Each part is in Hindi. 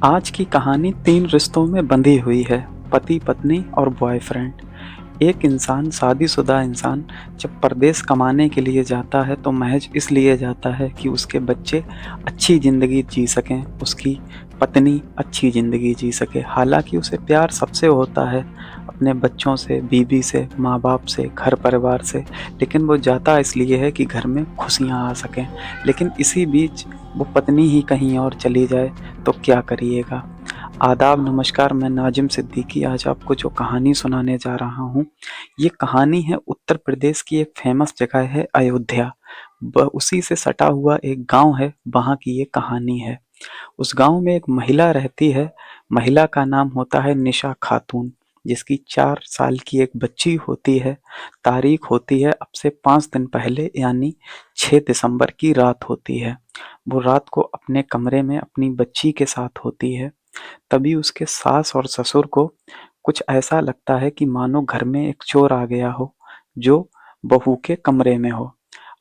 आज की कहानी 3 रिश्तों में बंधी हुई है, पति, पत्नी और बॉयफ्रेंड। एक इंसान, शादीशुदा इंसान जब परदेस कमाने के लिए जाता है तो महज़ इसलिए जाता है कि उसके बच्चे अच्छी ज़िंदगी जी सकें, उसकी पत्नी अच्छी ज़िंदगी जी सके। हालाँकि उसे प्यार सबसे होता है, अपने बच्चों से, बीवी से, माँ-बाप से, घर-परिवार से, लेकिन वो जाता इसलिए है कि घर में खुशियाँ आ सकें। लेकिन इसी बीच वो पत्नी ही कहीं और चली जाए तो क्या करिएगा? आदाब, नमस्कार, मैं नाज़िम सिद्दीकी आज आपको जो कहानी सुनाने जा रहा हूँ, ये कहानी है उत्तर प्रदेश की एक फ़ेमस जगह है अयोध्या। उसी से सटा हुआ एक गाँव है, वहाँ की ये कहानी है। उस गाँव में एक महिला रहती है, महिला का नाम होता है निशा खातून, जिसकी 4 साल की एक बच्ची होती है। तारीख होती है अब से 5 दिन पहले यानी 6 दिसंबर की रात होती है। वो रात को अपने कमरे में अपनी बच्ची के साथ होती है। तभी उसके सास और ससुर को कुछ ऐसा लगता है कि मानो घर में एक चोर आ गया हो, जो बहू के कमरे में हो।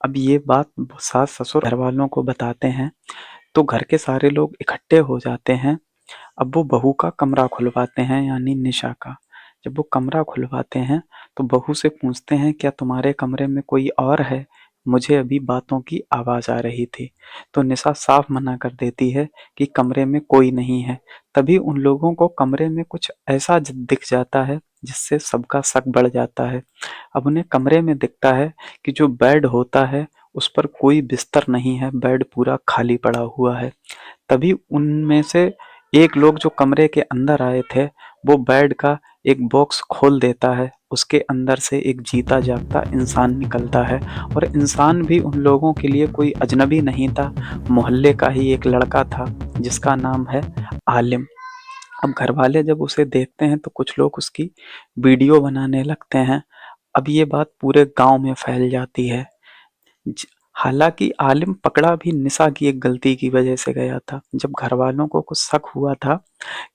अब ये बात सास-ससुर घरवालों को बताते हैं, तो घर के सारे लोग इकट्ठे हो जाते हैं। अब वो बहू का कमरा खुलवाते हैं यानी निशा का। जब वो कमरा खुलवाते हैं तो बहू से पूछते हैं, क्या तुम्हारे कमरे में कोई और है? मुझे अभी बातों की आवाज़ आ रही थी। तो निशा साफ मना कर देती है कि कमरे में कोई नहीं है। तभी उन लोगों को कमरे में कुछ ऐसा दिख जाता है जिससे सबका शक बढ़ जाता है। अब उन्हें कमरे में दिखता है कि जो बेड होता है उस पर कोई बिस्तर नहीं है, बेड पूरा खाली पड़ा हुआ है। तभी उनमें से एक लोग जो कमरे के अंदर आए थे, वो बेड का एक बॉक्स खोल देता है। उसके अंदर से एक जीता जागता इंसान निकलता है और इंसान भी उन लोगों के लिए कोई अजनबी नहीं था, मोहल्ले का ही एक लड़का था जिसका नाम है आलिम। अब घरवाले जब उसे देखते हैं तो कुछ लोग उसकी वीडियो बनाने लगते हैं। अब ये बात पूरे गाँव में फैल जाती है। ज हालाँकि आलिम पकड़ा भी निशा की एक गलती की वजह से गया था। जब घरवालों को कुछ शक हुआ था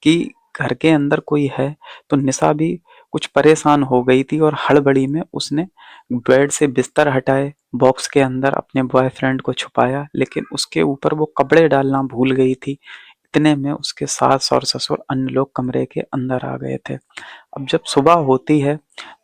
कि घर के अंदर कोई है, तो निशा भी कुछ परेशान हो गई थी और हड़बड़ी में उसने बेड से बिस्तर हटाए, बॉक्स के अंदर अपने बॉयफ्रेंड को छुपाया, लेकिन उसके ऊपर वो कपड़े डालना भूल गई थी। इतने में उसके सास और ससुर अन्य लोग कमरे के अंदर आ गए थे। अब जब सुबह होती है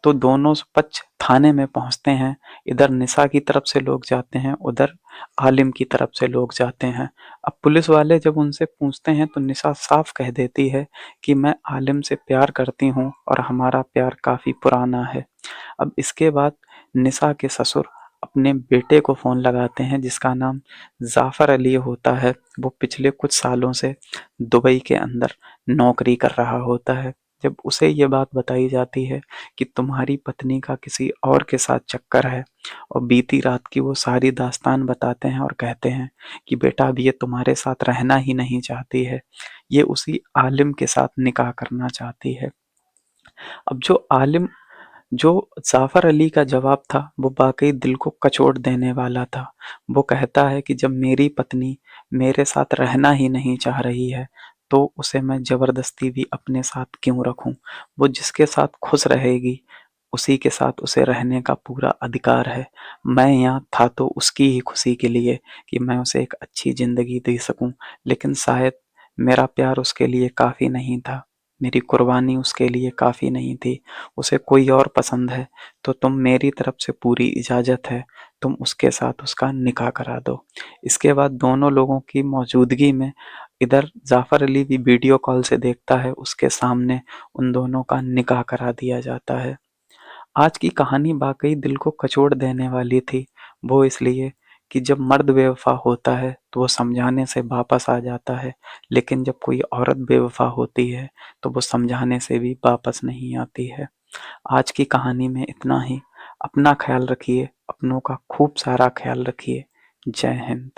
तो दोनों पक्ष थाने में पहुंचते हैं। इधर निशा की तरफ से लोग जाते हैं, उधर आलिम की तरफ से लोग जाते हैं। अब पुलिस वाले जब उनसे पूछते हैं तो निशा साफ कह देती है कि मैं आलिम से प्यार करती हूँ और हमारा प्यार काफ़ी पुराना है। अब इसके बाद निशा के ससुर अपने बेटे को फ़ोन लगाते हैं जिसका नाम जाफ़र अली होता है। वो पिछले कुछ सालों से दुबई के अंदर नौकरी कर रहा होता है। जब उसे ये बात बताई जाती है कि तुम्हारी पत्नी का किसी और के साथ चक्कर है और बीती रात की वो सारी दास्तान बताते हैं और कहते हैं कि बेटा अब ये तुम्हारे साथ रहना ही नहीं चाहती है, ये उसी आलिम के साथ निकाह करना चाहती है। अब जो जाफ़र अली का जवाब था वो वाक़ई दिल को कचोट देने वाला था। वो कहता है कि जब मेरी पत्नी मेरे साथ रहना ही नहीं चाह रही है, तो उसे मैं ज़बरदस्ती भी अपने साथ क्यों रखूँ? वो जिसके साथ खुश रहेगी, उसी के साथ उसे रहने का पूरा अधिकार है। मैं यहाँ था तो उसकी ही खुशी के लिए कि मैं उसे एक अच्छी ज़िंदगी दे सकूँ, लेकिन शायद मेरा प्यार उसके लिए काफ़ी नहीं था। मेरी कुर्बानी उसके लिए काफ़ी नहीं थी। उसे कोई और पसंद है तो तुम मेरी तरफ से पूरी इजाज़त है, तुम उसके साथ उसका निकाह करा दो। इसके बाद दोनों लोगों की मौजूदगी में इधर जाफ़र अली भी वीडियो कॉल से देखता है, उसके सामने उन दोनों का निकाह करा दिया जाता है। आज की कहानी वाक़ई दिल को कचोट देने वाली थी, वो इसलिए कि जब मर्द बेवफ़ा होता है तो वो समझाने से वापस आ जाता है, लेकिन जब कोई औरत बेवफ़ा होती है तो वो समझाने से भी वापस नहीं आती है। आज की कहानी में इतना ही। अपना ख्याल रखिए, अपनों का खूब सारा ख्याल रखिए। जय हिंद।